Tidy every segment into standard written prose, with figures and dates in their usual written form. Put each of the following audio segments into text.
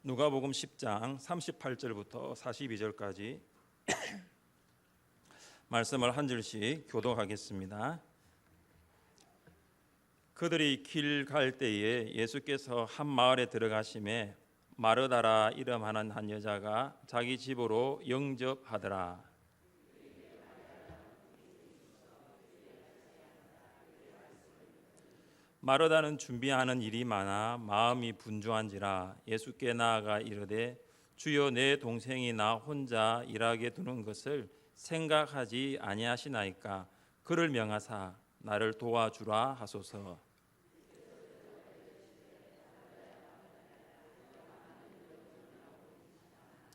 누가복음 10장 38절부터 42절까지 말씀을 한 절씩 교독하겠습니다. 그들이 길 갈 때에 예수께서 한 마을에 들어가심에 마르다라 이름하는 한 여자가 자기 집으로 영접하더라. 마르다는 준비하는 일이 많아 마음이 분주한지라 예수께 나아가 이르되 주여, 내 동생이 나 혼자 일하게 두는 것을 생각하지 아니하시나이까. 그를 명하사 나를 도와주라 하소서.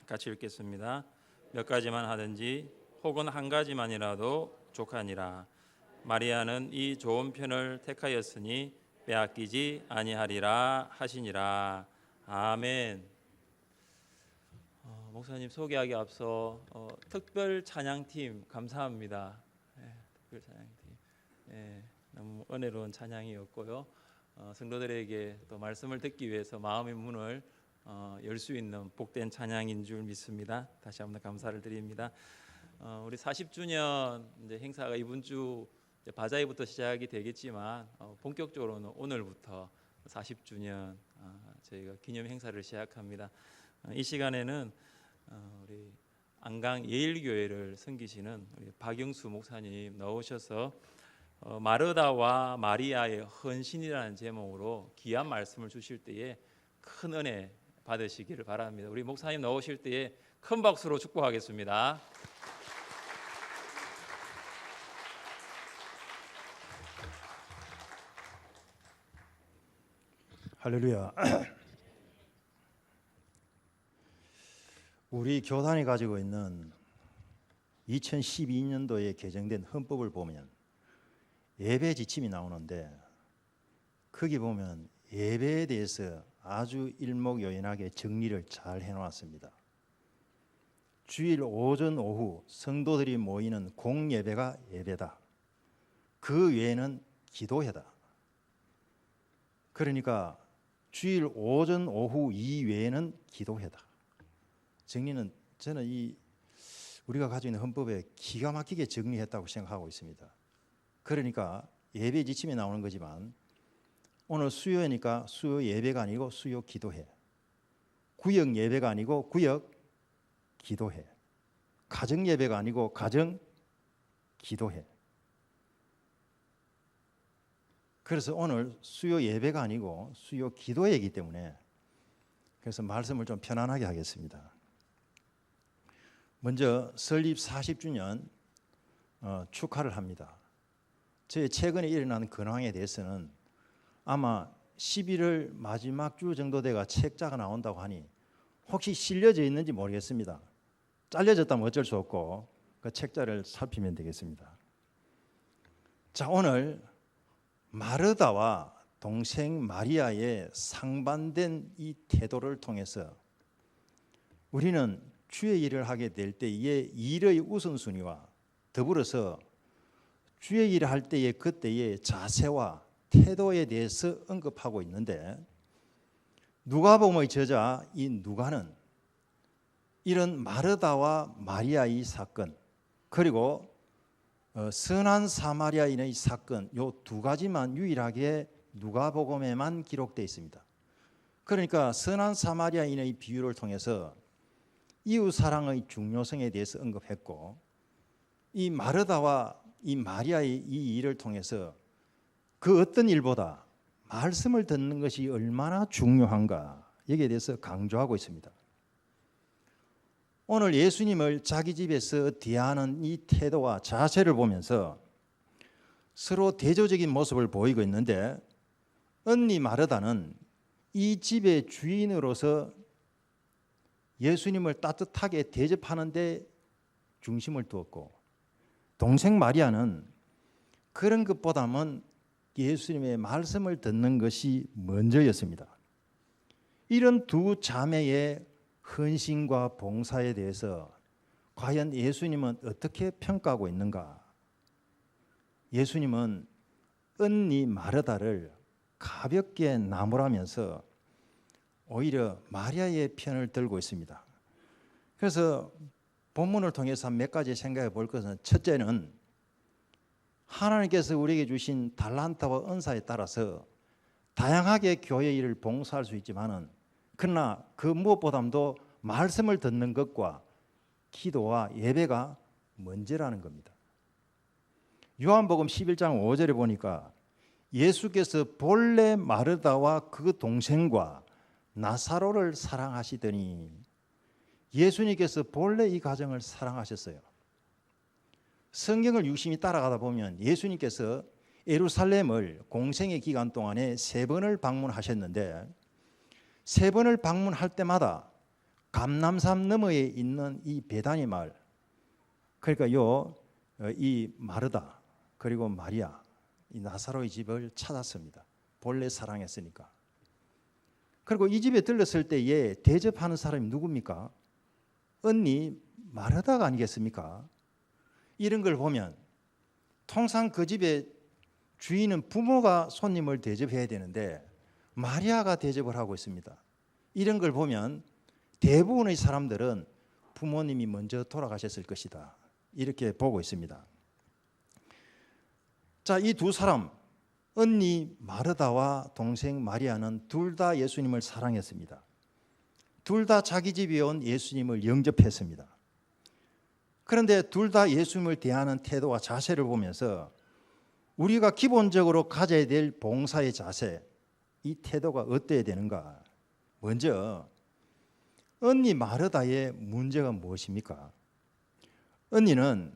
같이 읽겠습니다. 몇 가지만 하든지 혹은 한 가지만이라도 족하니라. 마리아는 이 좋은 편을 택하였으니 빼앗기지 아니하리라 하시니라. 아멘. 목사님 소개하기 앞서 특별 찬양팀 감사합니다. 특별 찬양팀 너무 은혜로운 찬양이었고요. 성도들에게 또 말씀을 듣기 위해서 마음의 문을 열 수 있는 복된 찬양인 줄 믿습니다. 다시 한번 감사를 드립니다. 우리 40주년 이제 행사가 이번 주 바자회부터 시작이 되겠지만 본격적으로는 오늘부터 40주년 저희가 기념 행사를 시작합니다. 이 시간에는 우리 안강 예일교회를 섬기시는 우리 박영수 목사님 나오셔서 마르다와 마리아의 헌신이라는 제목으로 귀한 말씀을 주실 때에 큰 은혜 받으시기를 바랍니다. 우리 목사님 나오실 때에 큰 박수로 축복하겠습니다. 할렐루야. 우리 교단이 가지고 있는 2012년도에 개정된 헌법을 보면 예배 지침이 나오는데 거기 보면 예배에 대해서 아주 일목요연하게 정리를 잘 해놓았습니다. 주일 오전 오후 성도들이 모이는 공예배가 예배다. 그 외에는 기도회다. 그러니까 주일 오전 오후 이외에는 기도회다. 정리는 저는 우리가 가지고 있는 헌법에 기가 막히게 정리했다고 생각하고 있습니다. 그러니까 예배 지침이 나오는 거지만 오늘 수요회니까 수요 예배가 아니고 수요 기도회, 구역 예배가 아니고 구역 기도회, 가정 예배가 아니고 가정 기도회. 그래서 오늘 수요 예배가 아니고 수요 기도회이기 때문에 그래서 말씀을 좀 편안하게 하겠습니다. 먼저 설립 40주년 축하를 합니다. 제 최근에 일어난 근황에 대해서는 아마 11월 마지막 주 정도 돼가 책자가 나온다고 하니 혹시 실려져 있는지 모르겠습니다. 잘려졌다면 어쩔 수 없고 그 책자를 살피면 되겠습니다. 자, 오늘 마르다와 동생 마리아의 상반된 이 태도를 통해서 우리는 주의 일을 하게 될 때의 일의 우선순위와 더불어서 주의 일을 할 때의 그때의 자세와 태도에 대해서 언급하고 있는데 누가복음의 저자 이 누가는 이런 마르다와 마리아의 사건 그리고 선한 사마리아인의 사건 요 두 가지만 유일하게 누가복음에만 기록되어 있습니다. 그러니까 선한 사마리아인의 비유를 통해서 이웃 사랑의 중요성에 대해서 언급했고 이 마르다와 이 마리아의 이 일을 통해서 그 어떤 일보다 말씀을 듣는 것이 얼마나 중요한가 여기에 대해서 강조하고 있습니다. 오늘 예수님을 자기 집에서 대하는 이 태도와 자세를 보면서 서로 대조적인 모습을 보이고 있는데 언니 마르다는 이 집의 주인으로서 예수님을 따뜻하게 대접하는 데 중심을 두었고 동생 마리아는 그런 것보다는 예수님의 말씀을 듣는 것이 먼저였습니다. 이런 두 자매의 헌신과 봉사에 대해서 과연 예수님은 어떻게 평가하고 있는가? 예수님은 언니 마르다를 가볍게 나무라면서 오히려 마리아의 편을 들고 있습니다. 그래서 본문을 통해서 몇 가지 생각해 볼 것은, 첫째는 하나님께서 우리에게 주신 달란트와 은사에 따라서 다양하게 교회 일을 봉사할 수 있지만은, 그러나 그 무엇보다도 말씀을 듣는 것과 기도와 예배가 먼저라는 겁니다. 요한복음 11장 5절에 보니까 예수께서 본래 마르다와 그 동생과 나사로를 사랑하시더니, 예수님께서 본래 이 가정을 사랑하셨어요. 성경을 유심히 따라가다 보면 예수님께서 예루살렘을 공생의 기간 동안에 3번을 방문하셨는데, 3번을 방문할 때마다 감람산 너머에 있는 이 베다니 마을, 그러니까 이 마르다 그리고 마리아, 이 나사로의 집을 찾았습니다. 본래 사랑했으니까. 그리고 이 집에 들렀을 때에 대접하는 사람이 누굽니까? 언니 마르다가 아니겠습니까? 이런 걸 보면 통상 그 집의 주인은 부모가 손님을 대접해야 되는데 마리아가 대접을 하고 있습니다. 이런 걸 보면 대부분의 사람들은 부모님이 먼저 돌아가셨을 것이다, 이렇게 보고 있습니다. 자, 이 두 사람, 언니 마르다와 동생 마리아는 둘 다 예수님을 사랑했습니다. 둘 다 자기 집에 온 예수님을 영접했습니다. 그런데 둘 다 예수님을 대하는 태도와 자세를 보면서 우리가 기본적으로 가져야 될 봉사의 자세, 이 태도가 어때야 되는가? 먼저 언니 마르다의 문제가 무엇입니까? 언니는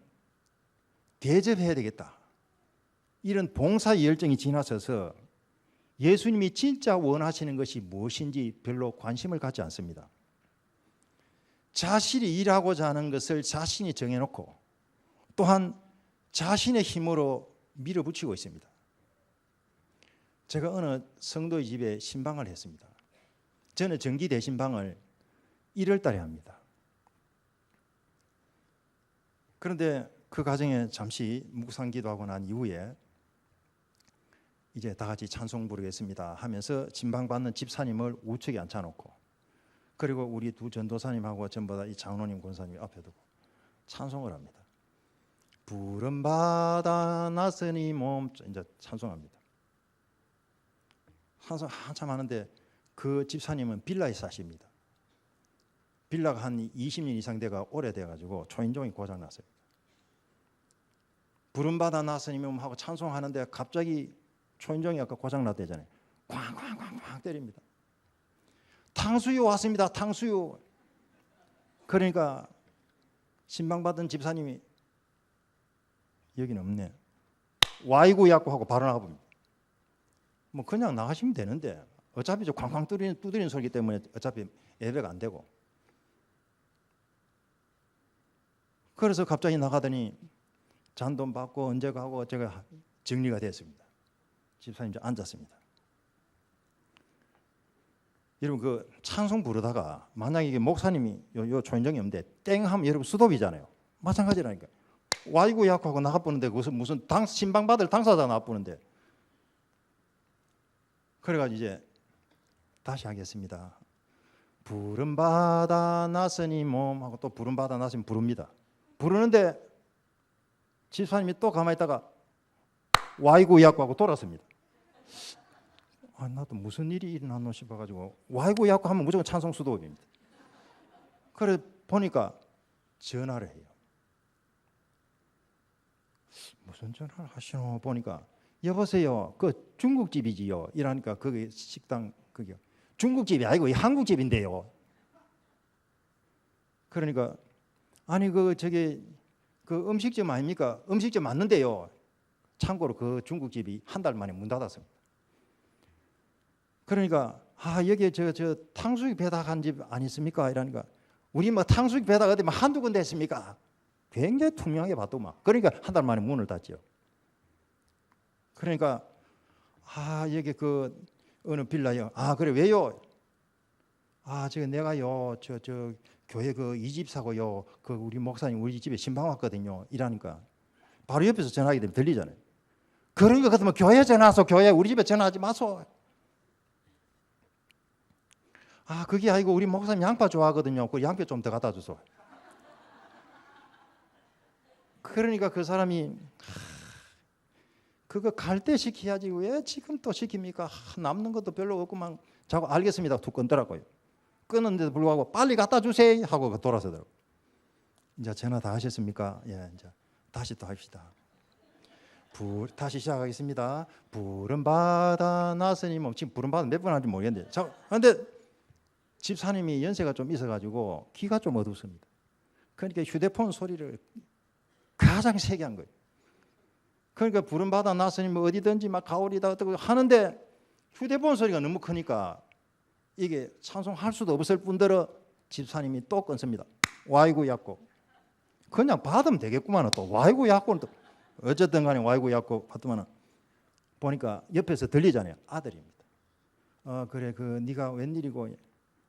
대접해야 되겠다, 이런 봉사 열정이 지나쳐서 예수님이 진짜 원하시는 것이 무엇인지 별로 관심을 갖지 않습니다. 자신이 일하고자 하는 것을 자신이 정해놓고 또한 자신의 힘으로 밀어붙이고 있습니다. 제가 어느 성도의 집에 신방을 했습니다. 저는 정기 대신방을 1월 달에 합니다. 그런데 그 가정에 잠시 묵상 기도하고 난 이후에 이제 다 같이 찬송 부르겠습니다 하면서 진방 받는 집사님을 우측에 앉혀놓고, 그리고 우리 두 전도사님하고 전부 다 이 장로님 권사님 앞에 두고 찬송을 합니다. 푸른 바다 나서니 몸, 이제 찬송합니다. 찬송 한참 하는데 그 집사님은 빌라에 사십니다. 빌라가 한 20년 이상 돼가 오래돼가지고 초인종이 고장났어요. 푸른 바다 나서니 몸 하고 찬송하는데 갑자기 초인종이 아까 고장났대잖아요. 쾅쾅쾅쾅 때립니다. 탕수유 왔습니다. 탕수유. 그러니까 신방받은 집사님이 여기는 없네, 와이구 약고 하고 바로 나가봅니다. 뭐 그냥 나가시면 되는데 어차피 저 쾅쾅 두드리는 소리기 때문에 어차피 예배가 안 되고. 그래서 갑자기 나가더니 잔돈 받고 언제 가고 제가 정리가 됐습니다. 집사님 이제 앉았습니다. 여러분 그 찬송 부르다가 만약에 이게 목사님이 요 초인종이 없는데 땡 하면 여러분 수도비잖아요. 마찬가지라니까. 와이고 약하고 나가보는데 무슨 신방 받을 당사자 나가보는데. 그래가지고 이제 다시 하겠습니다. 푸른 바다 나서니 몸 하고 또 푸른 바다 나서니 부릅니다. 부르는데 집사님이 또 가만히 있다가 와이고 약고 하고 돌았습니다. 아, 나도 무슨 일이 일어났노 싶어가지고 와이고 약고 하면 무조건 찬송 수도입니다. 그래 보니까 전화를 해요. 무슨 전화를 하시노 보니까 여보세요, 그 중국집이지요 이러니까 거기 식당 그게 중국집이 아니고 한국집인데요. 그러니까 아니 저기 그 음식점 아닙니까? 음식점 맞는데요. 참고로 그 중국집이 한 달 만에 문 닫았습니다. 그러니까 여기 저 탕수육 배달한 집 아니십니까? 이러니까 우리 뭐 탕수육 배달 어디 뭐 한두 군데 했습니까? 굉장히 투명하게 봤더만. 그러니까 한 달 만에 문을 닫죠. 그러니까 여기 그 어느 빌라요. 그래 왜요? 제가 내가요 저 교회 그 이 집 사고요 그 우리 목사님 우리 집에 신방 왔거든요. 이러니까 바로 옆에서 전화하게 되면 들리잖아요. 그런 거 같으면 교회 전화해서 교회 우리 집에 전화하지 마소. 아, 그게 아니고 우리 목사님 양파 좋아하거든요. 그 양파 좀 더 갖다 주소. 그러니까 그 사람이 그거 갈 때 시켜야지 왜 지금 또 시킵니까? 남는 것도 별로 없구만. 자꾸 알겠습니다. 툭 끊더라고요. 끊었는데도 불구하고 빨리 갖다 주세요 하고 돌아서더라고요. 이제 전화 다 하셨습니까? 예, 이제 다시 또 합시다. 다시 시작하겠습니다. 부른 바다 나스님, 지금 부른 바다 몇 번 하는지 모르겠는데, 그런데 집사님이 연세가 좀 있어가지고 귀가 좀 어둡습니다. 그러니까 휴대폰 소리를 가장 세게 한 거예요. 그러니까 부른 바다 나스님 어디든지 막 가오리다 어떻게 하는데 휴대폰 소리가 너무 크니까 이게 찬송할 수도 없을 뿐더러 집사님이 또 끊습니다. 와이구 약고 그냥 받으면 되겠구만. 또 와이구 약고는 또 어쨌든 간에 와이구 약고 받으면 보니까 옆에서 들리잖아요. 아들입니다. 그래 그 네가 웬일이고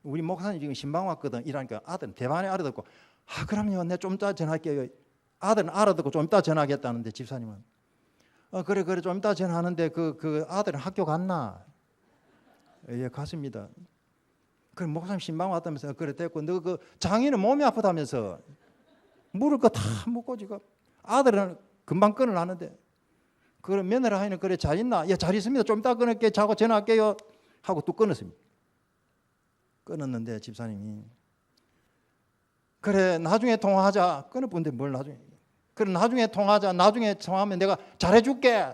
우리 목사님 지금 신방 왔거든 이러니까 아들은 대반에 알아듣고 그럼요 내가 좀 이따 전화할게요. 아들은 알아듣고 좀 이따 전화하겠다는데 집사님은 그래 좀 이따 전화하는데 그 아들은 학교 갔나? 예 갔습니다. 그래 목사님 신방 왔다면서 그래 됐고 너 그 장인은 몸이 아프다면서 물을 거 다 먹고 지금 아들은 금방 끊으려는데 그래 며느리 하이는 그래 잘 있나? 예 잘 있습니다. 좀 이따 끊을게 자고 전화할게요 하고 또 끊었습니다. 끊었는데 집사님이 그래 나중에 통화하자. 끊어본데 뭘 나중에 그래 나중에 통화하자. 나중에 통화하면 내가 잘해줄게.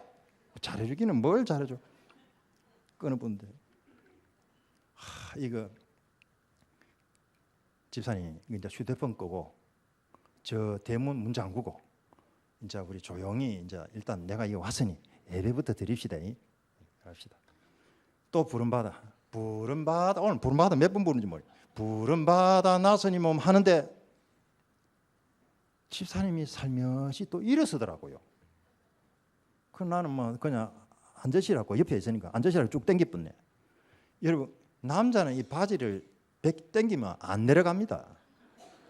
잘해주기는 뭘 잘해줘. 끊어본데 이거 집사님 이제 휴대폰 끄고 저 대문 문 잠그고 이제 우리 조용히 이제 일단 내가 이거 왔으니 예배부터 드립시다. 합시다. 또 부른 바다 오늘 부른 바다 몇 번 부르는지 모르겠어요. 부른 바다 나서니 몸 하는데 집사님이 살며시 또 일어서더라고요. 그 나는 뭐 그냥 앉으시라고 옆에 있으니까 앉으시라고 쭉 당기뿐네. 여러분 남자는 이 바지를 당기면 안 내려갑니다.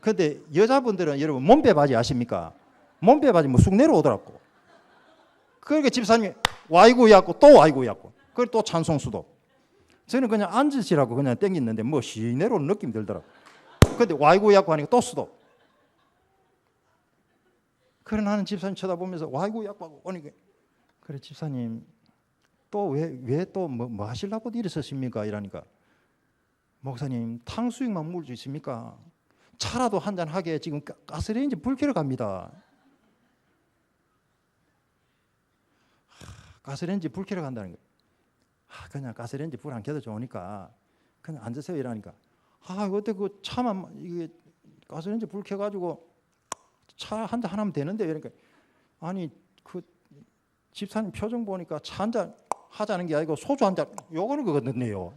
그런데 여자분들은 여러분 몸빼 바지 아십니까? 몸빼 바지 뭐 쑥 내려오더라고. 그러니까 집사님이 와이고 약고 또 와이고 약고 그리고 또 찬송수도 저는 그냥 앉으시라고 그냥 당겼는데 뭐 시 내려오는 느낌이 들더라고. 그런데 와이고 약고 하니까 또 수도. 그래 나는 집사님 쳐다보면서 와이고 약고 하고 오니까 그래 집사님 또 왜 또 뭐 하시려고 일어서십니까? 이러니까 목사님 탕수육만 먹을 수 있습니까? 차라도 한잔 하게 지금 가스레인지 불 켜러 갑니다. 가스레인지 불 켜러 간다는 거예요. 그냥 가스레인지 불 안 켜도 좋으니까 그냥 앉으세요 이러니까 어때 그 차만 이게 가스레인지 불 켜가지고 차 한잔 하면 되는데 이러니까 아니 그 집사님 표정 보니까 차 한잔 하자는 게 아니고 소주 한잔 요거는 그거든요.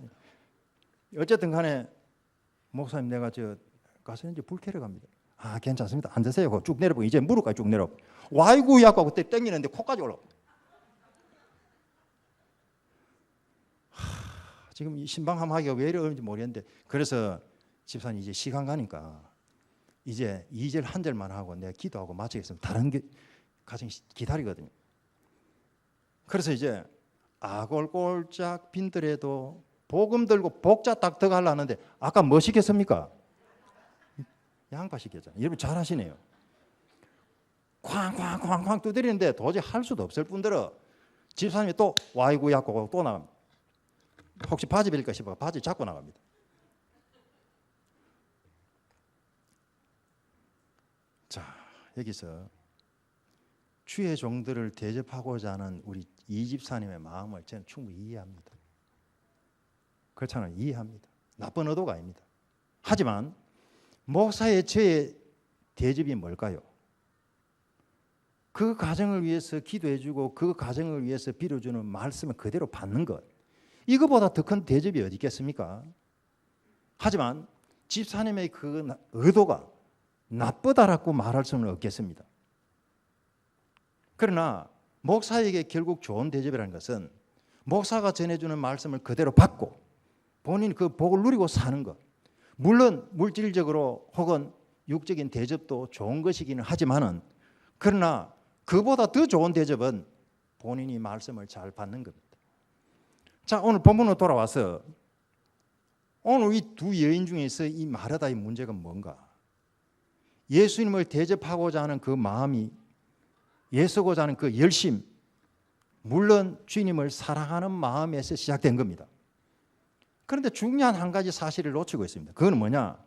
어쨌든 간에 목사님 내가 저 가스레인지 불 켜러 갑니다. 괜찮습니다. 앉으세요. 쭉 내려보고 이제 무릎까지 쭉 내려. 와이구 약고 그때 땡기는데 코까지 올라. 지금 이 신방함하기가 왜 이러는지 모르겠는데 그래서 집사님 이제 시간 가니까 이제 2절 한 절만 하고 내가 기도하고 마치겠습니다. 다른 게 가정 기다리거든요. 그래서 이제 아골골짝 빈들에도 복음 들고 복자 딱 들어가려는데 아까 뭐 시켰습니까? 양파 시켰잖아요. 여러분 잘하시네요. 쾅쾅쾅쾅 두드리는데 도저히 할 수도 없을 뿐더러 집사님이 또 와이구 약고 또 나갑니다. 혹시 바지 빌릴까 싶어 바지 잡고 나갑니다. 자 여기서 주의 종들을 대접하고자 하는 우리 이 집사님의 마음을 저는 충분히 이해합니다. 그렇잖아요. 이해합니다. 나쁜 의도가 아닙니다. 하지만 목사의 저의 대접이 뭘까요? 그 가정을 위해서 기도해주고 그 가정을 위해서 빌어주는 말씀을 그대로 받는 것 이거보다 더 큰 대접이 어디 있겠습니까? 하지만 집사님의 그 의도가 나쁘다라고 말할 수는 없겠습니다. 그러나 목사에게 결국 좋은 대접이라는 것은 목사가 전해주는 말씀을 그대로 받고 본인 그 복을 누리고 사는 것. 물론 물질적으로 혹은 육적인 대접도 좋은 것이기는 하지만은 그러나 그보다 더 좋은 대접은 본인이 말씀을 잘 받는 겁니다. 자 오늘 본문으로 돌아와서 오늘 이 두 여인 중에서 이 마르다의 문제가 뭔가? 예수님을 대접하고자 하는 그 마음이, 예수고자 하는 그 열심, 물론 주님을 사랑하는 마음에서 시작된 겁니다. 그런데 중요한 한 가지 사실을 놓치고 있습니다. 그건 뭐냐?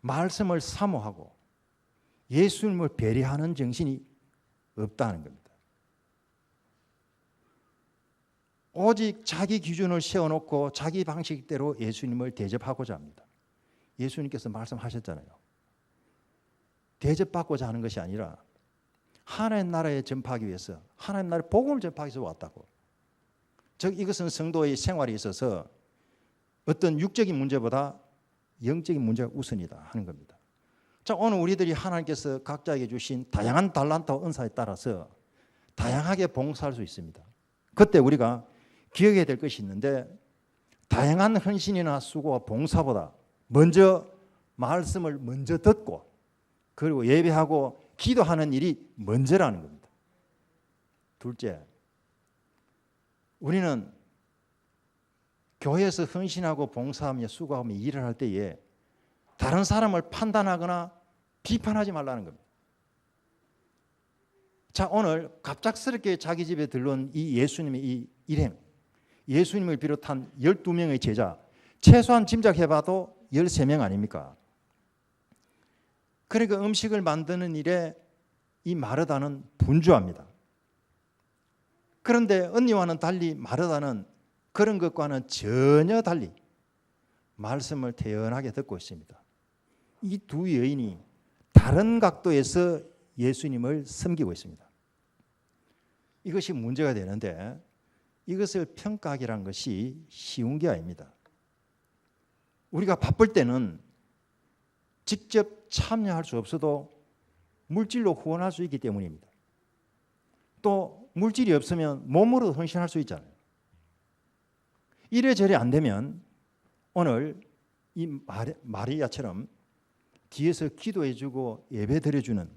말씀을 사모하고 예수님을 배려하는 정신이 없다는 겁니다. 오직 자기 기준을 세워놓고 자기 방식대로 예수님을 대접하고자 합니다. 예수님께서 말씀하셨잖아요. 대접받고자 하는 것이 아니라 하나님 나라에 전파하기 위해서, 하나님 나라의 복음을 전파하기 위해서 왔다고. 즉 이것은 성도의 생활에 있어서 어떤 육적인 문제보다 영적인 문제가 우선이다 하는 겁니다. 자, 오늘 우리들이 하나님께서 각자에게 주신 다양한 달란트와 은사에 따라서 다양하게 봉사할 수 있습니다. 그때 우리가 기억해야 될 것이 있는데, 다양한 헌신이나 수고와 봉사보다 먼저 말씀을 먼저 듣고 그리고 예배하고 기도하는 일이 먼저라는 겁니다. 둘째, 우리는 교회에서 헌신하고 봉사하며 수고하며 일을 할 때에 다른 사람을 판단하거나 비판하지 말라는 겁니다. 자, 오늘 갑작스럽게 자기 집에 들러온 이 예수님의 이 일행, 예수님을 비롯한 12명의 제자, 최소한 짐작해봐도 13명 아닙니까? 그러니까 음식을 만드는 일에 이 마르다는 분주합니다. 그런데 언니와는 달리 마르다는 그런 것과는 전혀 달리 말씀을 태연하게 듣고 있습니다. 이 두 여인이 다른 각도에서 예수님을 섬기고 있습니다. 이것이 문제가 되는데, 이것을 평가하기란 것이 쉬운 게 아닙니다. 우리가 바쁠 때는 직접 참여할 수 없어도 물질로 후원할 수 있기 때문입니다. 또 물질이 없으면 몸으로 헌신할 수 있잖아요. 이래저래 안 되면 오늘 이 마리아처럼 뒤에서 기도해주고 예배 드려주는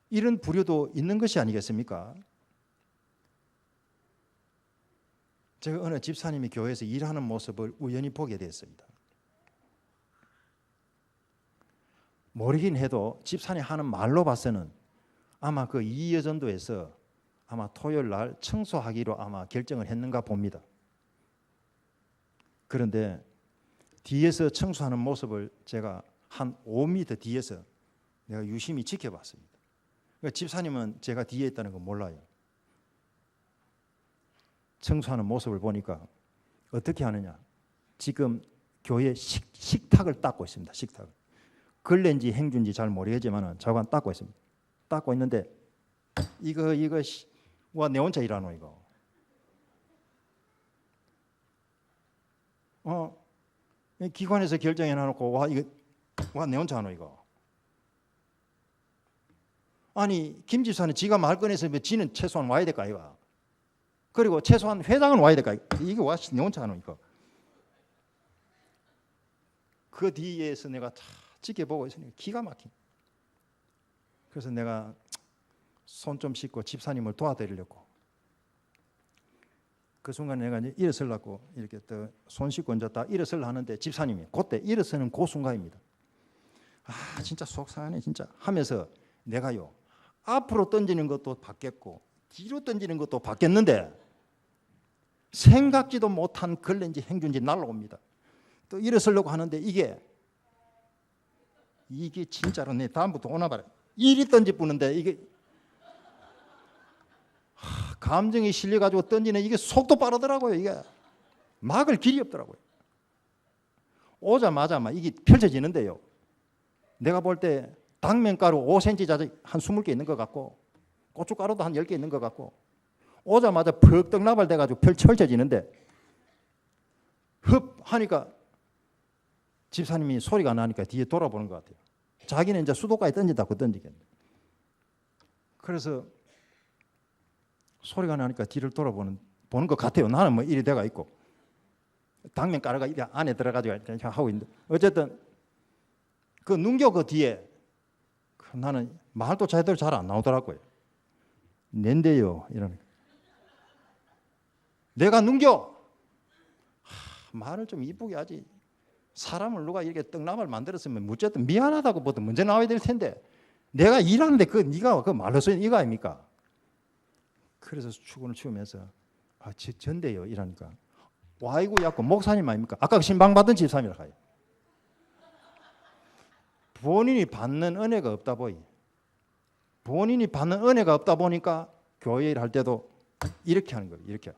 이런 부류도 있는 것이 아니겠습니까? 제가 어느 집사님이 교회에서 일하는 모습을 우연히 보게 됐습니다. 모르긴 해도 집사님 하는 말로 봐서는 아마 그 이여전도에서 아마 토요일 날 청소하기로 아마 결정을 했는가 봅니다. 그런데 뒤에서 청소하는 모습을 제가 한 5m 뒤에서 내가 유심히 지켜봤습니다. 그러니까 집사님은 제가 뒤에 있다는 거 몰라요. 청소하는 모습을 보니까 어떻게 하느냐? 지금 교회 식탁을 닦고 있습니다. 식탁을. 걸레인지 행주인지 잘 모르겠지만 저건 닦고 있습니다. 닦고 있는데 이거 와 내 혼자 일하노 이거. 기관에서 결정해 놔놓고 와 내 혼자 하노 이거. 아니 김 집사는 지가 말 꺼내서 지는 최소한 와야 될까 이거. 그리고 최소한 회장은 와야 될까 이게 와 내 혼자 하노 이거. 그 뒤에서 내가 다 지켜보고 있으니까 기가 막힌. 그래서 내가 손 좀 씻고 집사님을 도와드리려고. 그 순간 내가 이제 일어서려고 이렇게 또 손 씻고 앉았다 일어서려 하는데 집사님이 그때 일어서는 그 순간입니다. 아 진짜 속상하네 진짜 하면서 내가요 앞으로 던지는 것도 받겠고 뒤로 던지는 것도 받겠는데 생각지도 못한 걸레인지 행주인지 날라옵니다. 또 일어서려고 하는데 이게 진짜로 내 다음부터 오나 봐라. 이리 던지뿌는데 이게 감정이 실려가지고 던지는 이게 속도 빠르더라고요. 이게 막을 길이 없더라고요. 오자마자 막 이게 펼쳐지는데요. 내가 볼 때 당면가루 5cm 자리 한 20개 있는 것 같고 고춧가루도 한 10개 있는 것 같고 오자마자 퍽떡 나발돼가지고 펼쳐지는데 흡 하니까 집사님이 소리가 나니까 뒤에 돌아보는 것 같아요. 자기는 이제 수도까지 던진다고 던지겠네. 그래서 소리가 나니까 뒤를 보는 것 같아요. 나는 뭐 이리 돼가 있고 당면 가루가 이리 안에 들어가지고 하고 있는데 어쨌든 그 눈교 그 뒤에 나는 말도 제대로 잘 안 나오더라고요. 낸데요 이러니까 내가 눈교 말을 좀 이쁘게 하지. 사람을 누가 이렇게 떡나발 만들었으면 어쨌든 미안하다고 보다 문제 나와야 될 텐데 내가 일하는데 네가 그 말로 써있는 이거 아닙니까? 그래서 출근을 치우면서 전데요 이러니까 와이고 야고 목사님 아닙니까? 아까 신방 받은 집사님이라 가요. 본인이 받는 은혜가 없다 보이. 본인이 받는 은혜가 없다 보니까 교회 일 할 때도 이렇게 하는 거예요. 이렇게.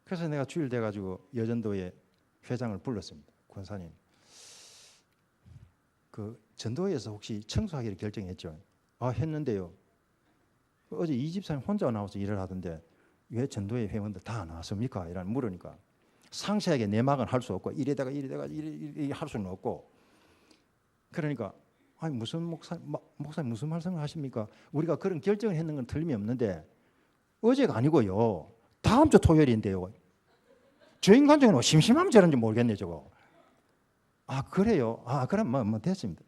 그래서 내가 주일 돼가지고 여전도회 회장을 불렀습니다. 권사님, 그 전도회에서 혹시 청소하기를 결정했죠? 했는데요. 어제 이 집사님 혼자 나와서 일을 하던데 왜 전도회 회원들 다 나왔습니까? 이런 물으니까 상세하게 내막은 할 수 없고 이래다가 이래 할 수는 없고 그러니까 무슨 목사님 무슨 말씀을 하십니까? 우리가 그런 결정을 했는 건 틀림이 없는데 어제가 아니고요. 다음 주 토요일인데요. 저 인간적으로 심심하면 저런지 모르겠네 저거. 그래요? 그럼 뭐 됐습니다.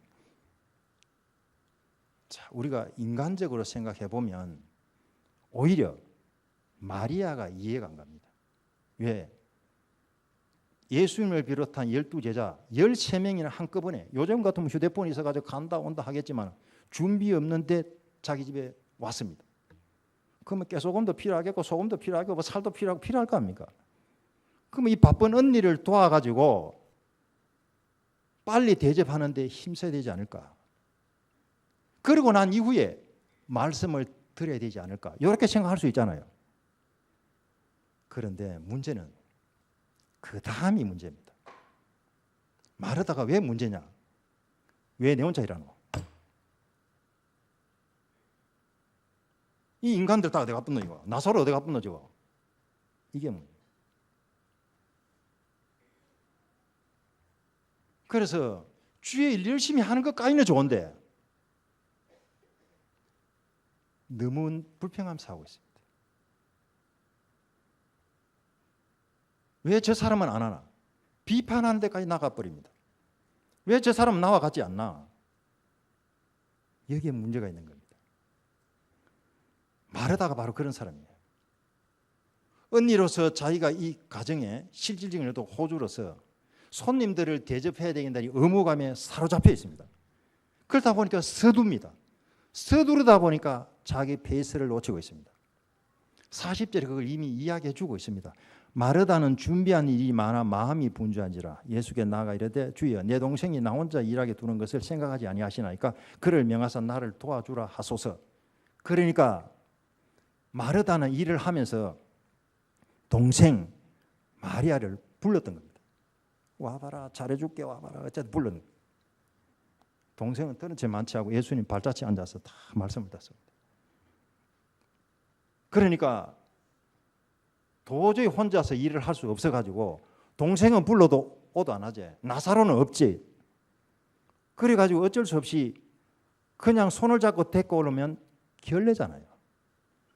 자, 우리가 인간적으로 생각해 보면 오히려 마리아가 이해가 안 갑니다. 왜? 예수님을 비롯한 12제자 13명이나 한꺼번에 요즘 같으면 휴대폰이 있어가지고 간다 온다 하겠지만 준비 없는데 자기 집에 왔습니다. 그러면 깨소금도 필요하겠고 소금도 필요하고 뭐 살도 필요하고 필요할 거 아닙니까? 그러면 이 바쁜 언니를 도와가지고 빨리 대접하는데 힘써야 되지 않을까? 그리고 난 이후에 말씀을 드려야 되지 않을까? 이렇게 생각할 수 있잖아요. 그런데 문제는 그 다음이 문제입니다. 마르다가 왜 문제냐? 왜 내 혼자 일하노? 이 인간들 다 어디가 붙노 이거? 나사로 어디가 붙노 저거? 이게 문제. 그래서 주의 일 열심히 하는 것까지는 좋은데 너무 불평하면서 하고 있습니다. 왜 저 사람은 안 하나? 비판하는 데까지 나가버립니다. 왜 저 사람은 나와 같지 않나? 여기에 문제가 있는 겁니다. 마르다가 바로 그런 사람이에요. 언니로서 자기가 이 가정에 실질적인 호주로서 손님들을 대접해야 되겠다는 의무감에 사로잡혀 있습니다. 그러다 보니까 서둡니다. 서두르다 보니까 자기 페이스를 놓치고 있습니다. 40절에 그걸 이미 이야기해 주고 있습니다. 마르다는 준비한 일이 많아 마음이 분주한지라 예수께 나아가 이르되 주여 내 동생이 나 혼자 일하게 두는 것을 생각하지 아니하시나이까 그를 명하사 나를 도와주라 하소서. 그러니까 마르다는 일을 하면서 동생 마리아를 불렀던 겁니다. 와봐라 잘해줄게 와봐라 어쨌든 불렀는 거예요. 동생은 들은 채 많지 않고 예수님 발자취 앉아서 다 말씀을 듣습니다. 그러니까 도저히 혼자서 일을 할 수 없어가지고 동생은 불러도 오도 안 하지. 나사로는 없지. 그래가지고 어쩔 수 없이 그냥 손을 잡고 데리고 오려면 결례잖아요.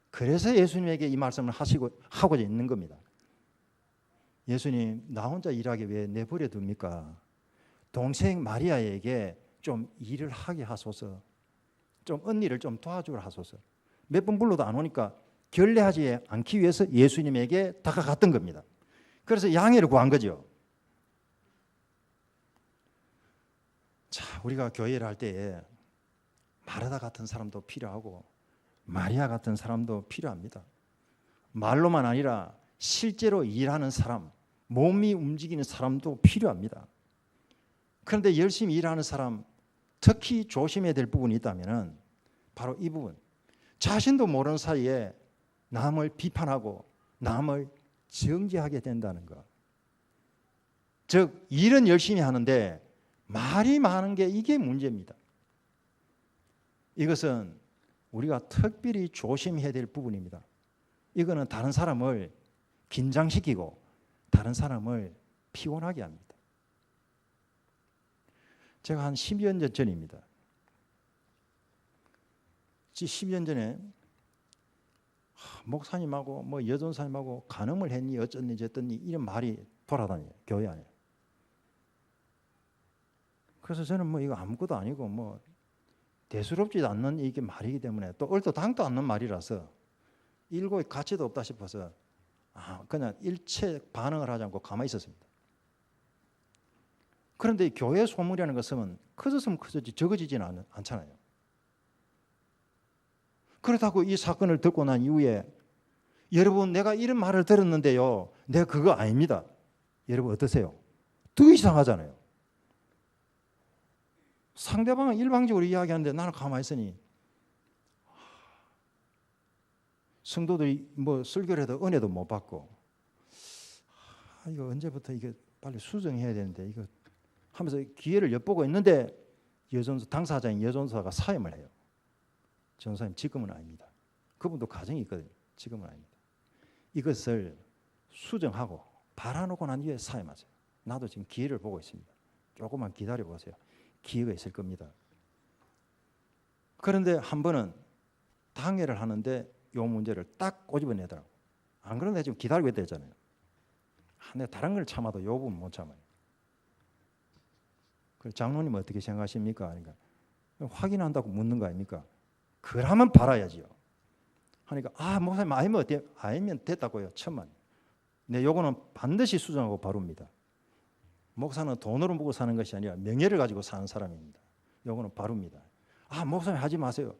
그래서 예수님에게 이 말씀을 하고자 있는 겁니다. 예수님 나 혼자 일하게 왜 내버려 둡니까? 동생 마리아에게 좀 일을 하게 하소서. 좀 언니를 좀 도와주라 하소서. 몇 번 불러도 안 오니까 결례하지 않기 위해서 예수님에게 다가갔던 겁니다. 그래서 양해를 구한 거죠. 자, 우리가 교회를 할 때에 마르다 같은 사람도 필요하고 마리아 같은 사람도 필요합니다. 말로만 아니라 실제로 일하는 사람, 몸이 움직이는 사람도 필요합니다. 그런데 열심히 일하는 사람, 특히 조심해야 될 부분이 있다면 바로 이 부분. 자신도 모르는 사이에 남을 비판하고 남을 정죄하게 된다는 것. 즉 일은 열심히 하는데 말이 많은 게 이게 문제입니다. 이것은 우리가 특별히 조심해야 될 부분입니다. 이거는 다른 사람을 긴장시키고 다른 사람을 피곤하게 합니다. 제가 한 10여 년 전입니다. 10년 전에 목사님하고 뭐 여전사님하고 간음을 했니 어쩌니 저쩌니 이런 말이 돌아다녀요. 교회 안에. 그래서 저는 뭐 이거 아무것도 아니고 뭐 대수롭지도 않는 이게 말이기 때문에 또 얼토당도 않는 말이라서 일고의 가치도 없다 싶어서 그냥 일체 반응을 하지 않고 가만히 있었습니다. 그런데 교회 소문이라는 것은 커졌으면 커졌지 적어지지는 않잖아요. 그렇다고 이 사건을 듣고 난 이후에 여러분 내가 이런 말을 들었는데요, 내가 그거 아닙니다. 여러분 어떠세요? 더 이상하잖아요. 상대방은 일방적으로 이야기하는데 나는 가만히 있으니 성도들이 뭐 설교를 해도 은혜도 못 받고 이거 언제부터 이게 빨리 수정해야 되는데 이거 하면서 기회를 엿보고 있는데 당사자인 여전사가 사임을 해요. 전사님 지금은 아닙니다. 그분도 가정이 있거든요. 지금은 아닙니다. 이것을 수정하고 바라놓고 난 뒤에 사임하세요. 나도 지금 기회를 보고 있습니다. 조금만 기다려 보세요. 기회가 있을 겁니다. 그런데 한 번은 당회를 하는데 이 문제를 딱 꼬집어내더라고. 안 그런데 지금 기다리고 있다 했잖아요. 내가 다른 걸 참아도 이 부분 못 참아요. 그래서 장로님 어떻게 생각하십니까? 그러니까 확인한다고 묻는 거 아닙니까? 그러면 바라야지요. 하니까 목사님 아니면 어때? 아니면 됐다고요. 천만. 네, 요거는 반드시 수정하고 바릅니다. 목사는 돈으로 먹고 사는 것이 아니라 명예를 가지고 사는 사람입니다. 요거는 바릅니다. 목사님 하지 마세요.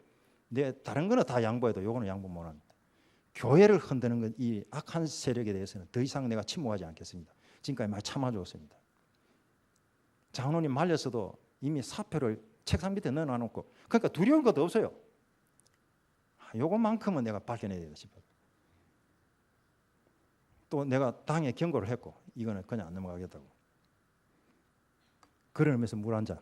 네, 다른 거는 다 양보해도 요거는 양보 못 합니다. 교회를 흔드는 이 악한 세력에 대해서는 더 이상 내가 침묵하지 않겠습니다. 지금까지 많이 참아주었습니다. 장로님 말렸어도 이미 사표를 책상 밑에 넣어놓고 그러니까 두려운 것도 없어요. 요것만큼은 내가 밝혀내야 되다 싶어요. 또 내가 당에 경고를 했고 이거는 그냥 안 넘어가겠다고. 그러면서 물 한 잔.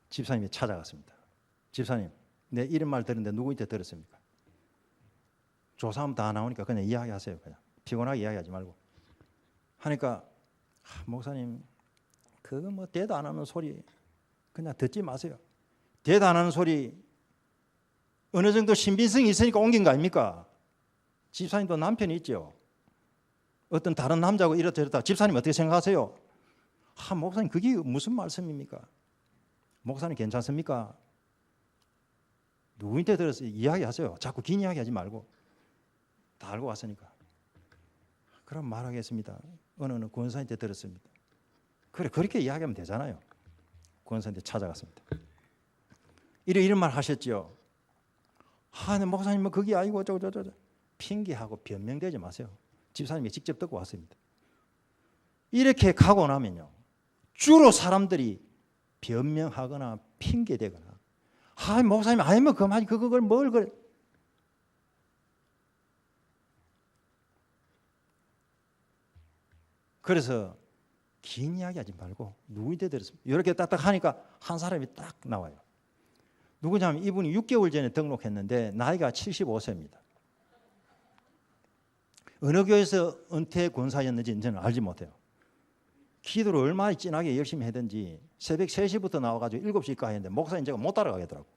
집사님이 찾아갔습니다. 집사님, 내 이런 말 들었는데 누구한테 들었습니까? 조사하면 다 나오니까 그냥 이야기하세요. 그냥 피곤하게 이야기하지 말고. 하니까 목사님 그거 뭐 대도 안 하는 소리 그냥 듣지 마세요. 대도 안 하는 소리 어느 정도 신빙성이 있으니까 옮긴 거 아닙니까? 집사님도 남편이 있죠. 어떤 다른 남자하고 이렇다 집사님 어떻게 생각하세요? 목사님 그게 무슨 말씀입니까? 목사님 괜찮습니까? 누구한테 들었어요? 이야기하세요. 자꾸 긴 이야기하지 말고 다 알고 왔으니까. 그럼 말하겠습니다. 어느 권사한테 들었습니다. 그래 그렇게 이야기하면 되잖아요. 권사한테 찾아갔습니다. 이런 말 하셨죠. 네, 목사님 뭐 그게 아니고 저저 핑계하고 변명되지 마세요. 집사님이 직접 듣고 왔습니다. 이렇게 가고 나면요, 주로 사람들이 변명하거나 핑계대거나, 목사님 아니면 그만 그걸 뭘 그래. 그래서 긴 이야기하지 말고 누구한테 들었습니까? 이렇게 딱딱 하니까 한 사람이 딱 나와요. 누구냐면 이분이 6개월 전에 등록했는데 나이가 75세입니다. 어느 교회에서 은퇴 권사였는지 저는 알지 못해요. 기도를 얼마나 진하게 열심히 하든지 새벽 3시부터 나와가지고 7시까지 했는데 목사님 제가 못 따라가겠더라고.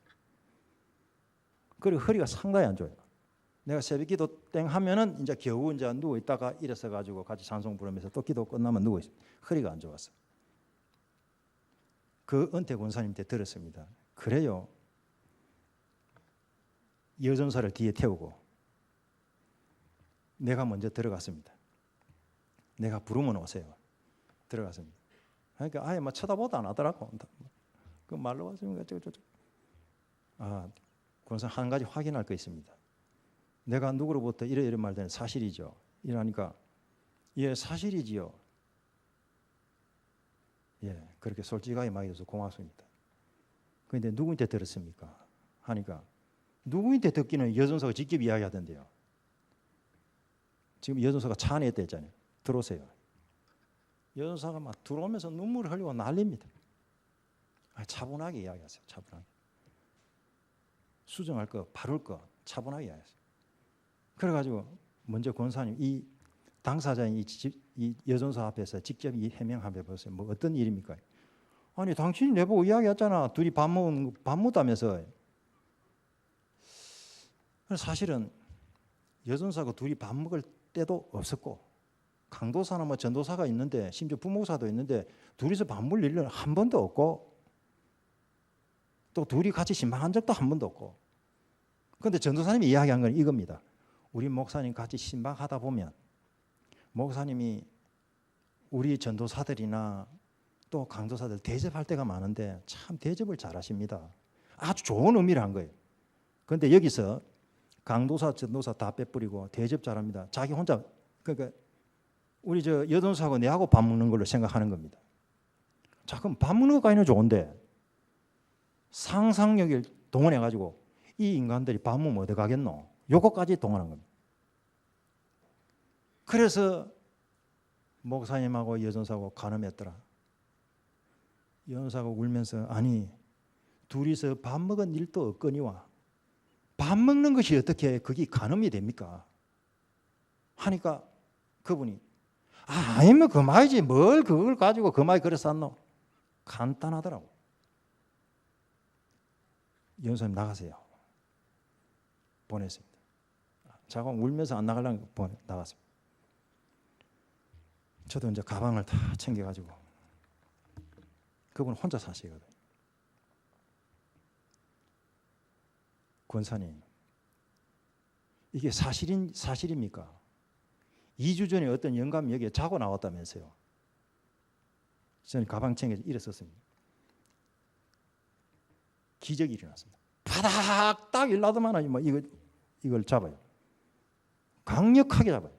그리고 허리가 상당히 안 좋아요. 내가 새벽 기도 땡 하면은 이제 겨우 이제 누워 있다가 일어서 가지고 같이 찬송 부르면서 또 기도 끝나면 누워 있어요. 허리가 안 좋았어. 그 은퇴 권사님한테 들었습니다. 그래요. 여전사를 뒤에 태우고 내가 먼저 들어갔습니다. 내가 부르면 오세요. 들어갔습니다. 그러니까 아예 뭐 쳐다보도 안 하더라고. 그 말로 왔습니까? 권사 한 가지 확인할 거 있습니다. 내가 누구로부터 이런 말 되는 사실이죠. 이러니까 예 사실이지요. 예 그렇게 솔직하게 말해줘서 고맙습니다. 그런데 누구한테 들었습니까? 하니까 누구한테 듣기는 여전사가 직접 이야기하던데요. 지금 여전사가 차 안에 있다 했잖아요. 들어오세요. 여전사가 막 들어오면서 눈물을 흘리고 난립니다. 차분하게 이야기하세요. 차분하게. 수정할 거, 바를 거 차분하게 이야기하세요. 그래가지고 먼저 권사님 이 당사자인 이 여전사 앞에서 직접 이 해명해 보세요. 뭐 어떤 일입니까? 아니 당신이 내보고 이야기했잖아. 둘이 밥 먹다면서. 사실은 여전사가 둘이 밥 먹을 때도 없었고 강도사나 뭐 전도사가 있는데 심지어 부목사도 있는데 둘이서 밥 먹을 일은 한 번도 없고 또 둘이 같이 신방한 적도 한 번도 없고. 그런데 전도사님이 이야기한 건 이겁니다. 우리 목사님 같이 신방하다 보면 목사님이 우리 전도사들이나 또 강도사들 대접할 때가 많은데 참 대접을 잘하십니다. 아주 좋은 의미를 한 거예요. 그런데 여기서 강도사, 전도사 다 빼뿌리고 대접 잘합니다. 자기 혼자 그러니까 우리 저 여전사하고 내하고 밥 먹는 걸로 생각하는 겁니다. 자, 그럼 밥 먹는 것까지는 좋은데 상상력을 동원해 가지고 이 인간들이 밥 먹으면 어디 가겠노? 요거까지 동원한 겁니다. 그래서 목사님하고 여전사하고 간음했더라. 여전사가 울면서 아니 둘이서 밥 먹은 일도 없거니와 밥 먹는 것이 어떻게 그게 간음이 됩니까? 하니까 그분이 아니면 그만이지 뭘 그걸 가지고 그만이 그래서 샀노? 간단하더라고. 연수님 나가세요. 보냈습니다. 자꾸 울면서 안 나가려고 나갔습니다. 저도 이제 가방을 다 챙겨가지고 그분 혼자 사시거든요. 권사님, 이게 사실입니까? 2주 전에 어떤 영감이 여기에 자고 나왔다면서요. 저는 가방 챙겨서 일어섰습니다. 기적이 일어났습니다. 바닥 딱 일나더만 뭐 이걸 잡아요. 강력하게 잡아요.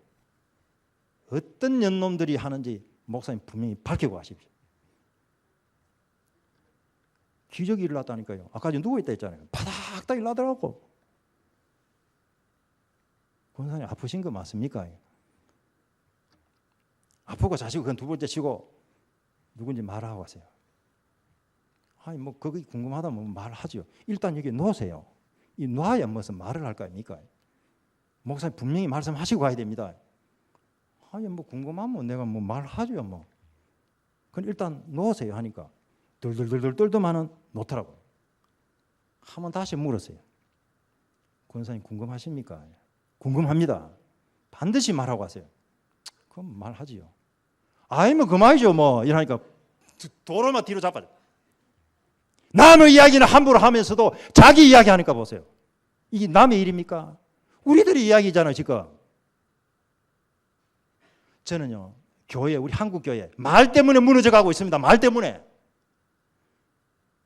어떤 년놈들이 하는지 목사님 분명히 밝히고 하십시오. 기적이 일어났다니까요. 아까 전에 누워있다 했잖아요. 바닥 딱 일나더라고. 권사님 아프신 거 맞습니까? 아프고 자시고 그건 두 번째 치고 누군지 말하고 가세요. 아니 뭐 그게 궁금하다면 말하죠. 일단 여기 놓으세요. 이 놔야 무슨 말을 할 거 아닙니까? 목사님 분명히 말씀하시고 가야 됩니다. 아니 뭐 궁금하면 내가 뭐 말하죠 뭐. 그럼 일단 놓으세요 하니까 덜덜덜덜 떨더만은 놓더라고요. 한번 다시 물었어요. 권사님 궁금하십니까? 궁금합니다. 반드시 말하고 가세요. 그럼 말하지요. 아니면 그만이죠 뭐 이러니까 도로만 뒤로 잡아요. 남의 이야기는 함부로 하면서도 자기 이야기하니까 보세요. 이게 남의 일입니까? 우리들의 이야기잖아요 지금. 저는요 교회 우리 한국 교회 말 때문에 무너져가고 있습니다. 말 때문에.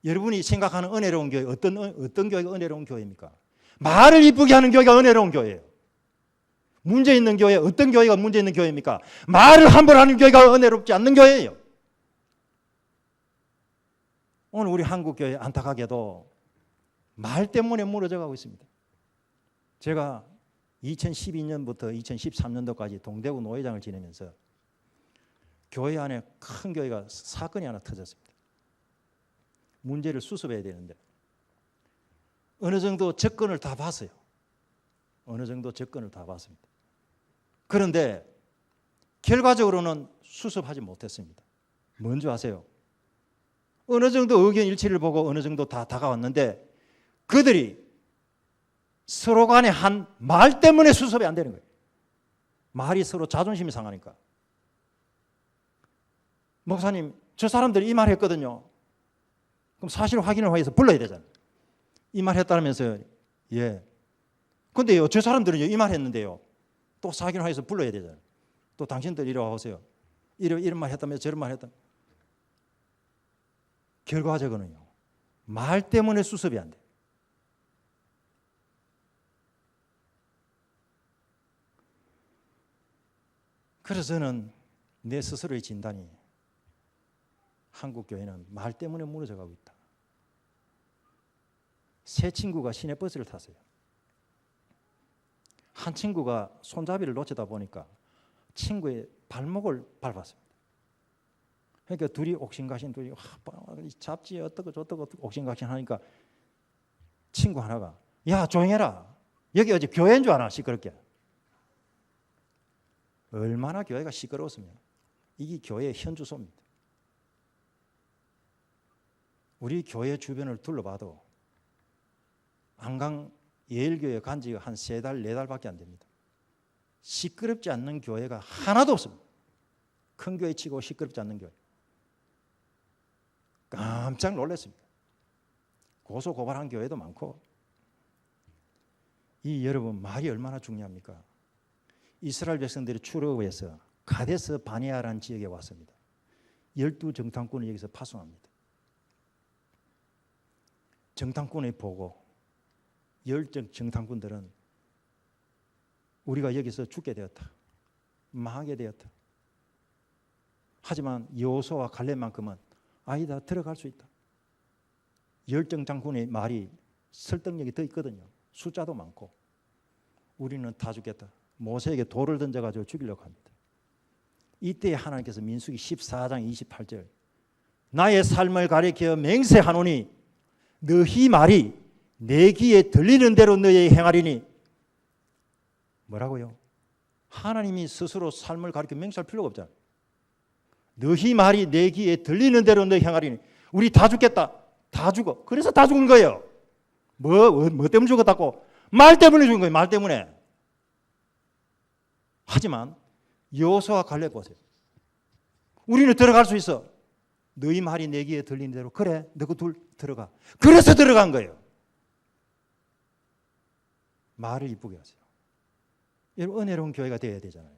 여러분이 생각하는 은혜로운 교회 어떤 교회가 은혜로운 교회입니까? 말을 이쁘게 하는 교회가 은혜로운 교회예요. 문제 있는 교회 어떤 교회가 문제 있는 교회입니까? 말을 함부로 하는 교회가 은혜롭지 않는 교회예요. 오늘 우리 한국 교회 안타깝게도 말 때문에 무너져가고 있습니다. 제가 2012년부터 2013년도까지 동대구 노회장을 지내면서 교회 안에 큰 교회가 사건이 하나 터졌습니다. 문제를 수습해야 되는데 어느 정도 접근을 다 봤어요. 어느 정도 접근을 다 봤습니다. 그런데 결과적으로는 수습하지 못했습니다. 뭔지 아세요? 어느 정도 의견 일치를 보고 어느 정도 다 다가왔는데 그들이 서로 간에 한 말 때문에 수습이 안 되는 거예요. 말이 서로 자존심이 상하니까. 목사님, 저 사람들이 이 말 했거든요. 그럼 사실 확인을 위해서 불러야 되잖아요. 이 말 했다면서요. 예. 근데요, 저 사람들은 이 말 했는데요. 또 확인을 위해서 불러야 되잖아요. 또 당신들 이리 와 보세요. 이런 말 했다면서 저런 말 했다면서. 결과적으로는요. 말 때문에 수습이 안 돼. 그래서 저는 내 스스로의 진단이 한국 교회는 말 때문에 무너져가고 있다. 세 친구가 시내버스를 탔어요. 한 친구가 손잡이를 놓치다 보니까 친구의 발목을 밟았습니다. 그러니까 둘이 옥신각신 둘이 잡지 어떻고 저떻고 옥신각신 하니까 친구 하나가 야 조용해라. 여기 어제 교회인 줄 아나 시끄럽게. 얼마나 교회가 시끄러웠으면 이게 교회의 현주소입니다. 우리 교회 주변을 둘러봐도 한강 예일교회 간 지가 한 3달, 4달밖에 안 됩니다. 시끄럽지 않는 교회가 하나도 없습니다. 큰 교회 치고 시끄럽지 않는 교회. 깜짝 놀랐습니다. 고소 고발한 교회도 많고. 이 여러분 말이 얼마나 중요합니까? 이스라엘 백성들이 출애굽해서 가데스 바네아라는 지역에 왔습니다. 12정탐꾼을 여기서 파송합니다. 정탐꾼을 보고 10정탐꾼들은 우리가 여기서 죽게 되었다. 망하게 되었다. 하지만 여호수아와 갈렙만큼은 아니다, 들어갈 수 있다. 10정탐꾼의 말이 설득력이 더 있거든요. 숫자도 많고. 우리는 다 죽겠다. 모세에게 돌을 던져가지고 죽이려고 합니다. 이때 하나님께서 민수기 14장 28절 나의 삶을 가리켜 맹세하노니 너희 말이 내 귀에 들리는 대로 너희 행하리니. 뭐라고요? 하나님이 스스로 삶을 가리켜 맹세할 필요가 없잖아요. 너희 말이 내 귀에 들리는 대로 너희 행하리니. 우리 다 죽겠다. 다 죽어. 그래서 다 죽은 거예요. 뭐 때문에 죽었다고? 말 때문에 죽은 거예요. 말 때문에. 하지만 여호수아와 갈렙 보세요. 우리는 들어갈 수 있어. 너희 말이 내 귀에 들리는 대로. 그래, 너희 둘 들어가. 그래서 들어간 거예요. 말을 이쁘게 하세요. 여러분, 은혜로운 교회가 되어야 되잖아요.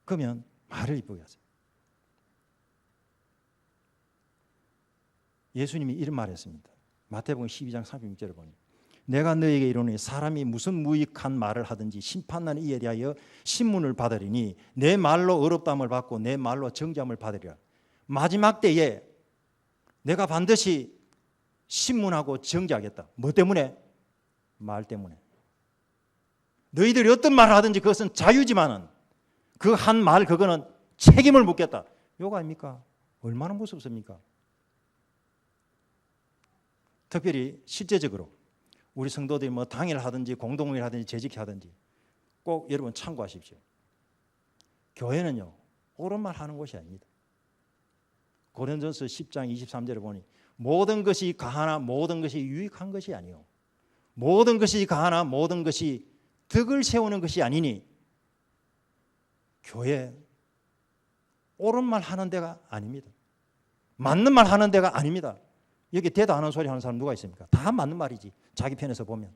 그러면 말을 이쁘게 하세요. 예수님이 이런 말을 했습니다. 마태복음 12장 36절을 보니 내가 너에게 이르노니 사람이 무슨 무익한 말을 하든지 심판하는 이에 대하여 신문을 받으리니 내 말로 어렵다함을 받고 내 말로 정죄함을 받으리라. 마지막 때에 내가 반드시 신문하고 정죄하겠다. 뭐 때문에? 말 때문에. 너희들이 어떤 말을 하든지 그것은 자유지만은 그 한 말 그거는 책임을 묻겠다. 요거 아닙니까? 얼마나 무섭습니까? 특별히 실제적으로 우리 성도들이 뭐 당일 하든지 공동일 하든지 재직회 하든지 꼭 여러분 참고하십시오. 교회는요 옳은 말 하는 곳이 아닙니다. 고린도전서 10장 23절에 보니 모든 것이 가하나 모든 것이 유익한 것이 아니요 모든 것이 가하나 모든 것이 덕을 세우는 것이 아니니. 교회 옳은 말 하는 데가 아닙니다. 맞는 말 하는 데가 아닙니다. 여기 대도 안 하는 소리 하는 사람 누가 있습니까? 다 맞는 말이지. 자기 편에서 보면.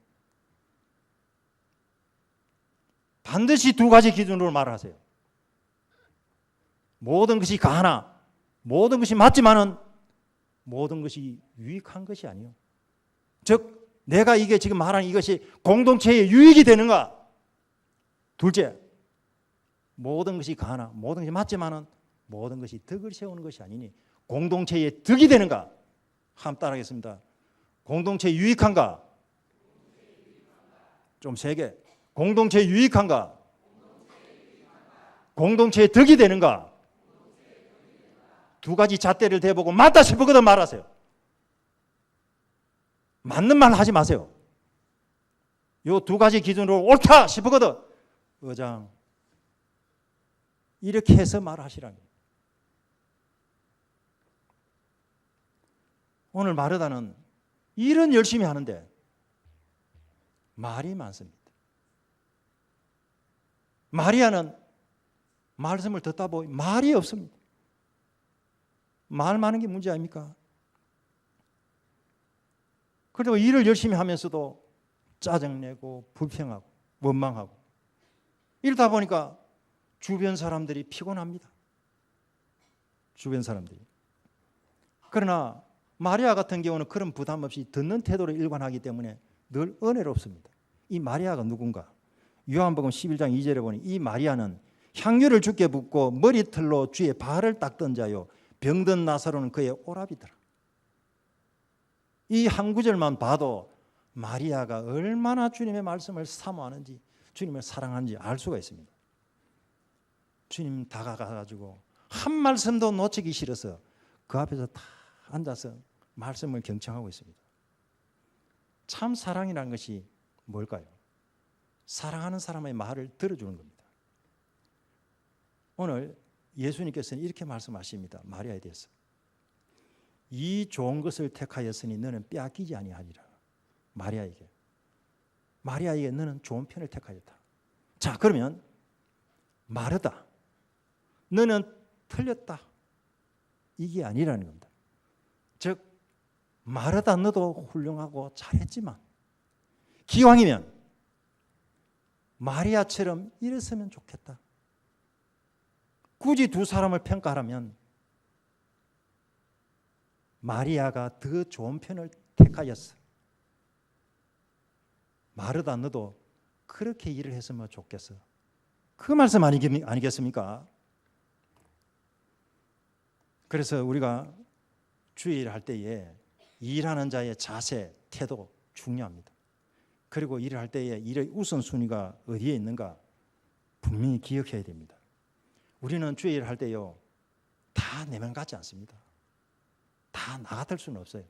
반드시 두 가지 기준으로 말을 하세요. 모든 것이 가하나 모든 것이 맞지만은 모든 것이 유익한 것이 아니요. 즉 내가 이게 지금 말하는 이것이 공동체에 유익이 되는가? 둘째, 모든 것이 가하나 모든 것이 맞지만은 모든 것이 덕을 세우는 것이 아니니 공동체에 덕이 되는가? 한번 따라하겠습니다. 공동체에 유익한가? 좀 세게. 공동체에 유익한가? 공동체에 덕이 되는가? 두 가지 잣대를 대보고 맞다 싶거든 말하세요. 맞는 말 하지 마세요. 요 두 가지 기준으로 옳다 싶거든 의장 이렇게 해서 말하시라는 거예요. 오늘 마르다는 일은 열심히 하는데 말이 많습니다. 마리아는 말씀을 듣다 보니 말이 없습니다. 말 많은 게 문제 아닙니까? 그리고 일을 열심히 하면서도 짜증내고 불평하고 원망하고 이러다 보니까 주변 사람들이 피곤합니다. 주변 사람들이. 그러나 마리아 같은 경우는 그런 부담 없이 듣는 태도로 일관하기 때문에 늘 은혜롭습니다. 이 마리아가 누군가? 요한복음 11장 2절에 보니 이 마리아는 향유를 주께 붓고 머리털로 주의 발을 닦던 자요 병든 나사로는 그의 오라비더라. 이 한 구절만 봐도 마리아가 얼마나 주님의 말씀을 사모하는지 주님을 사랑하는지 알 수가 있습니다. 주님 다가가가지고 한 말씀도 놓치기 싫어서 그 앞에서 다 앉아서 말씀을 경청하고 있습니다. 참 사랑이라는 것이 뭘까요? 사랑하는 사람의 말을 들어주는 겁니다. 오늘 예수님께서는 이렇게 말씀하십니다. 마리아에 대해서. 이 좋은 것을 택하였으니 너는 빼앗기지 아니하리라. 마리아에게 너는 좋은 편을 택하였다. 자, 그러면 마르다 너는 틀렸다 이게 아니라는 겁니다. 즉 마르다 너도 훌륭하고 잘했지만 기왕이면 마리아처럼 이랬으면 좋겠다. 굳이 두 사람을 평가하라면 마리아가 더 좋은 편을 택하였어. 마르다 너도 그렇게 일을 했으면 좋겠어. 그 말씀 아니겠습니까? 그래서 우리가 주일을 할 때에 일하는 자의 자세, 태도 중요합니다. 그리고 일을 할 때에 일의 우선순위가 어디에 있는가 분명히 기억해야 됩니다. 우리는 주일을 할 때요 다 내면 같지 않습니다. 다 나 같을 수는 없어요.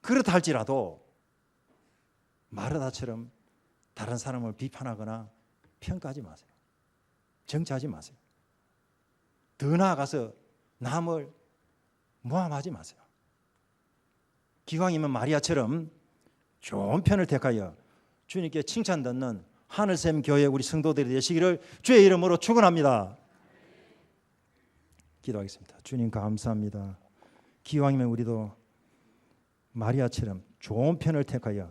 그렇다 할지라도 마르다처럼 다른 사람을 비판하거나 평가하지 마세요. 정치하지 마세요. 더 나아가서 남을 모함하지 마세요. 기왕이면 마리아처럼 좋은 편을 택하여 주님께 칭찬 듣는 하늘샘 교회 우리 성도들이 되시기를 주의 이름으로 축원합니다. 기도하겠습니다. 주님 감사합니다. 기왕이면 우리도 마리아처럼 좋은 편을 택하여